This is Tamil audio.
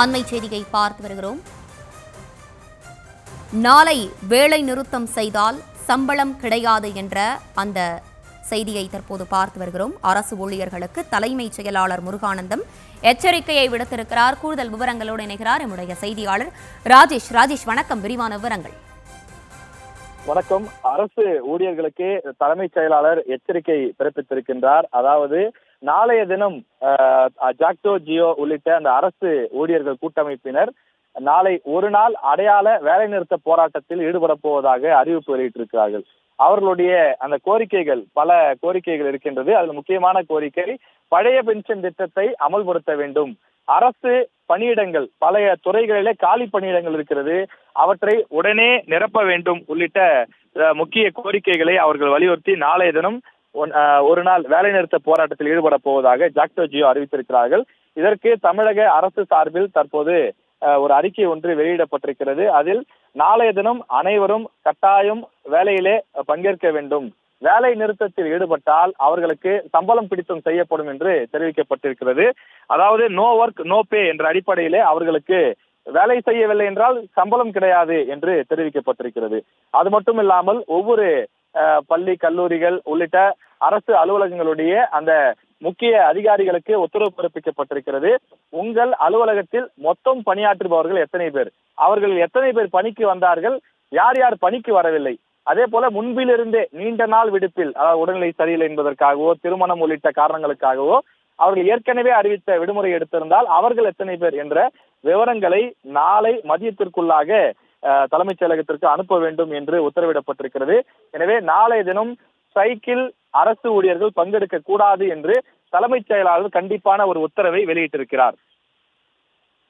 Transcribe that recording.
அண்மை செய்தியை பார்த்து வருகிறோம். நாளை வேலை நிறுத்தம் செய்தால் சம்பளம் கிடையாது என்ற அந்த செய்தியை தற்போது பார்த்து வருகிறோம். அரசு ஊழியர்களுக்கு தலைமைச் செயலாளர் முருகானந்தம் எச்சரிக்கையை விடுத்திருக்கிறார். கூடுதல் விவரங்களோடு இணைகிறார் நம்முடைய செய்தியாளர் ராஜேஷ். ராஜேஷ், வணக்கம். விரிவான விவரங்கள். வணக்கம். அரசு ஊழியர்களுக்கு தலைமைச் செயலாளர் எச்சரிக்கை பிறப்பித்திருக்கின்றார். அதாவது நாளைய தினம் ஜாக்டோ ஜியோ உள்ளிட்ட அந்த அரசு ஊழியர்கள் கூட்டமைப்பினர் நாளை ஒரு நாள் அடையாள வேலைநிறுத்த போராட்டத்தில் ஈடுபட போவதாக அறிவிப்பு வெளியிட்டிருக்கிறார்கள். அவர்களுடைய அந்த கோரிக்கைகள், பல கோரிக்கைகள் இருக்கின்றது. அதில் முக்கியமான கோரிக்கை பழைய பென்ஷன் திட்டத்தை அமல்படுத்த வேண்டும். அரசு பணியிடங்கள், பழைய துறைகளிலே காலி பணியிடங்கள் இருக்கிறது, அவற்றை உடனே நிரப்ப வேண்டும் உள்ளிட்ட முக்கிய கோரிக்கைகளை அவர்கள் வலியுறுத்தி நாளைய தினம் ஒரு நாள் வேலைநிறுத்த போராட்டத்தில் ஈடுபட போவதாக ஜாக்டோ ஜியோ அறிவித்திருக்கிறார்கள். இதற்கு தமிழக அரசு சார்பில் தற்போது ஒரு அறிக்கை ஒன்று வெளியிடப்பட்டிருக்கிறது. அதில் நாளைய தினம் அனைவரும் கட்டாயம் வேலையிலே பங்கேற்க வேண்டும், வேலை நிறுத்தத்தில் ஈடுபட்டால் அவர்களுக்கு சம்பளம் பிடித்தம் செய்யப்படும் என்று தெரிவிக்கப்பட்டிருக்கிறது. அதாவது நோ ஒர்க் நோ பே என்ற அடிப்படையிலே அவர்களுக்கு வேலை செய்யவில்லை என்றால் சம்பளம் கிடையாது என்று தெரிவிக்கப்பட்டிருக்கிறது. அது மட்டும் இல்லாமல் ஒவ்வொரு பள்ளி கல்லூரிகள் உள்ளிட்ட அரசு அலுவலகங்களுடைய அந்த முக்கிய அதிகாரிகளுக்கு உத்தரவு பிறப்பிக்கப்பட்டிருக்கிறது. உங்கள் அலுவலகத்தில் மொத்தம் பணியாற்றுபவர்கள் எத்தனை பேர், அவர்கள் எத்தனை பேர் பணிக்கு வந்தார்கள், யார் யார் பணிக்கு வரவில்லை, அதே போல முன்பிலிருந்தே நீண்ட நாள் விடுப்பில், அதாவது உடல்நிலை சரியில்லை என்பதற்காகவோ திருமணம் உள்ளிட்ட காரணங்களுக்காகவோ அவர்கள் ஏற்கனவே அறிவித்த விடுமுறை எடுத்திருந்தால் அவர்கள் எத்தனை பேர் என்ற விவரங்களை நாளை மதியத்திற்குள்ளாக தலைமைச் செயலகத்திற்கு அனுப்ப வேண்டும் என்று உத்தரவிடப்பட்டிருக்கிறது. எனவே நாளைய தினம் ஸ்ட்ரைக்கில் அரசு ஊழியர்கள் பங்கெடுக்க கூடாது என்று தலைமைச் செயலாளர் கண்டிப்பான ஒரு உத்தரவை வெளியிட்டிருக்கிறார்.